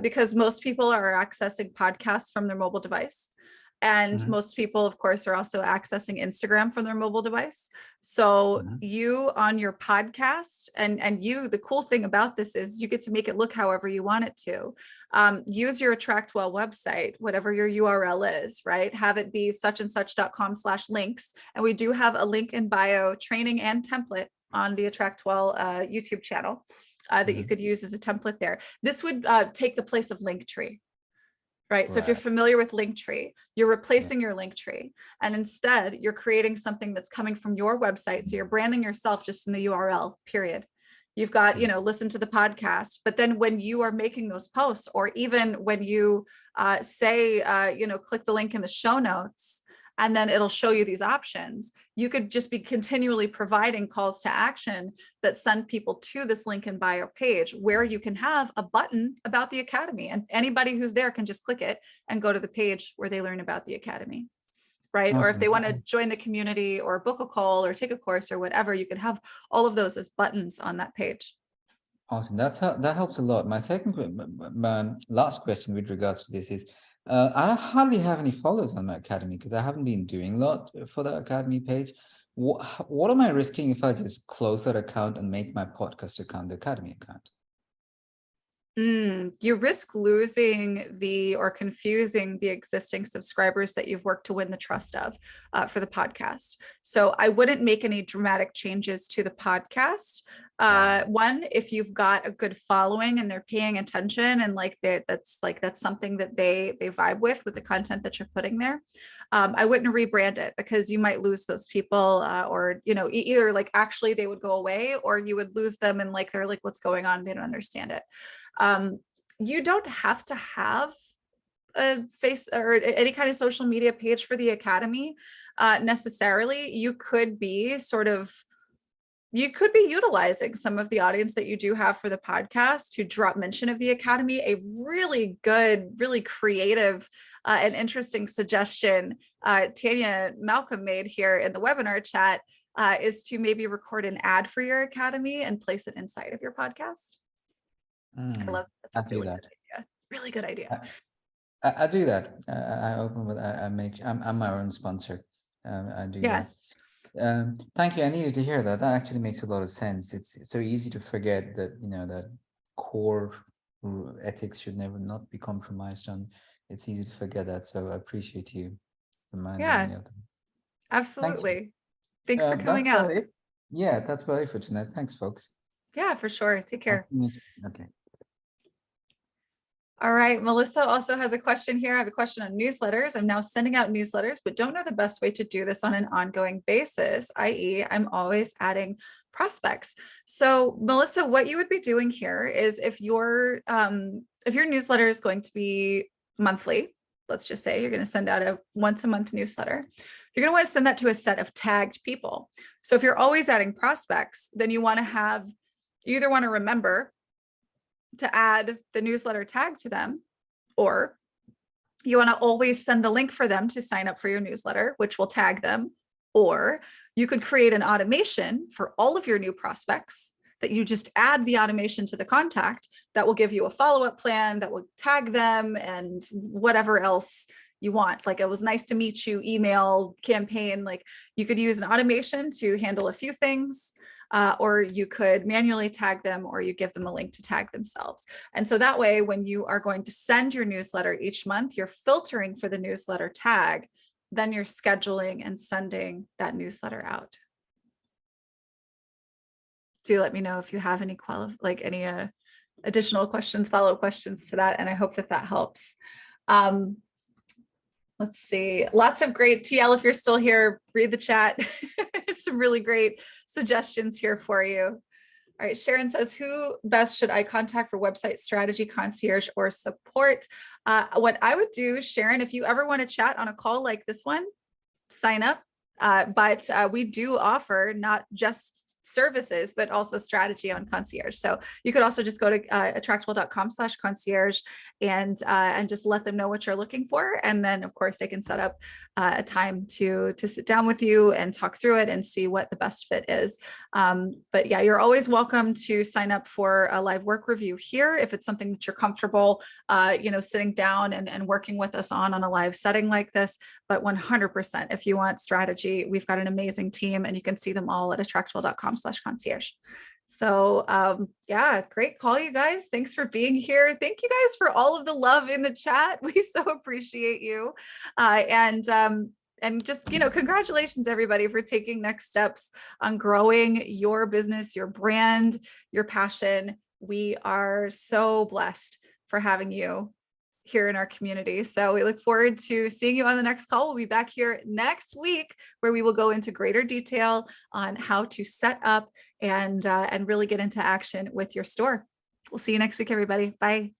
because most people are accessing podcasts from their mobile device. And Mhm. most people, of course, are also accessing Instagram from their mobile device. So Mhm. you on your podcast, and you, the cool thing about this is you get to make it look however you want it to. Use your AttractWell website, whatever your URL is, right? Have it be suchandsuch.com/links. And we do have a link in bio training and template on the AttractWell YouTube channel that you Mhm. could use as a template there. This would take the place of Linktree. Right. So if you're Right. familiar with Linktree, you're replacing your Linktree, and instead you're creating something that's coming from your website. So you're branding yourself just in the URL, period. You've got, listen to the podcast, but then when you are making those posts, or even when you say, click the link in the show notes, and then it'll show you these options, you could just be continually providing calls to action that send people to this link in bio page, where you can have a button about the Academy, and anybody who's there can just click it and go to the page where they learn about the Academy. Right. Or if they want to join the community or book a call or take a course or whatever, you can have all of those as buttons on that page. Awesome. That helps a lot. My my last question with regards to this is, I hardly have any followers on my Academy because I haven't been doing a lot for the Academy page. What am I risking if I just close that account and make my podcast account the Academy account? You risk losing or confusing the existing subscribers that you've worked to win the trust of for the podcast. So I wouldn't make any dramatic changes to the podcast. One, if you've got a good following and they're paying attention, and that's something that they vibe with the content that you're putting there. I wouldn't rebrand it, because you might lose those people, or either like actually they would go away, or you would lose them and they're like, what's going on? They don't understand it. You don't have to have a face or any kind of social media page for the Academy necessarily. You could be utilizing some of the audience that you do have for the podcast to drop mention of the Academy. A really good, really creative and interesting suggestion Tanya Malcolm made here in the webinar chat is to maybe record an ad for your Academy and place it inside of your podcast. I love that's a really good idea. Really good idea. I do that. I open with I'm my own sponsor. I do that. Thank you. I needed to hear that. That actually makes a lot of sense. It's so easy to forget that that core ethics should never not be compromised on. It's easy to forget that. So I appreciate you reminding me of that. Absolutely. Thanks for That's coming out. about it. Yeah, that's about it for tonight. Thanks, folks. Yeah, for sure. Take care. Okay. All right. Melissa also has a question here. I have a question on newsletters. I'm now sending out newsletters, but don't know the best way to do this on an ongoing basis, i.e. I'm always adding prospects. So Melissa, what you would be doing here is if your newsletter is going to be monthly, let's just say you're going to send out a once a month newsletter, you're going to want to send that to a set of tagged people. So if you're always adding prospects, then you either want to remember to add the newsletter tag to them, or you want to always send the link for them to sign up for your newsletter, which will tag them. Or you could create an automation for all of your new prospects that you just add the automation to the contact that will give you a follow-up plan that will tag them and whatever else you want. Like, it was nice to meet you email campaign. Like, you could use an automation to handle a few things. Or you could manually tag them, or you give them a link to tag themselves. And so that way, when you are going to send your newsletter each month, you're filtering for the newsletter tag, then you're scheduling and sending that newsletter out. Do let me know if you have any additional questions, follow-up questions to that. And I hope that helps. Let's see, lots of great TL. If you're still here, read the chat. There's some really great suggestions here for you. All right, Sharon says, who best should I contact for website strategy, concierge, or support? What I would do, Sharon, if you ever want to chat on a call like this one, sign up But we do offer not just services, but also strategy on concierge. So you could also just go to attractwell.com/concierge and just let them know what you're looking for. And then of course they can set up a time to sit down with you and talk through it and see what the best fit is. But yeah, you're always welcome to sign up for a live work review here if it's something that you're comfortable, sitting down and working with us on a live setting like this. But 100%, if you want strategy, we've got an amazing team, and you can see them all at attractwell.com/concierge. So yeah, great call, you guys. Thanks for being here. Thank you guys for all of the love in the chat. We so appreciate you. And just, congratulations everybody for taking next steps on growing your business, your brand, your passion. We are so blessed for having you here in our community. So we look forward to seeing you on the next call. We'll be back here next week where we will go into greater detail on how to set up and really get into action with your store. We'll see you next week, everybody. Bye.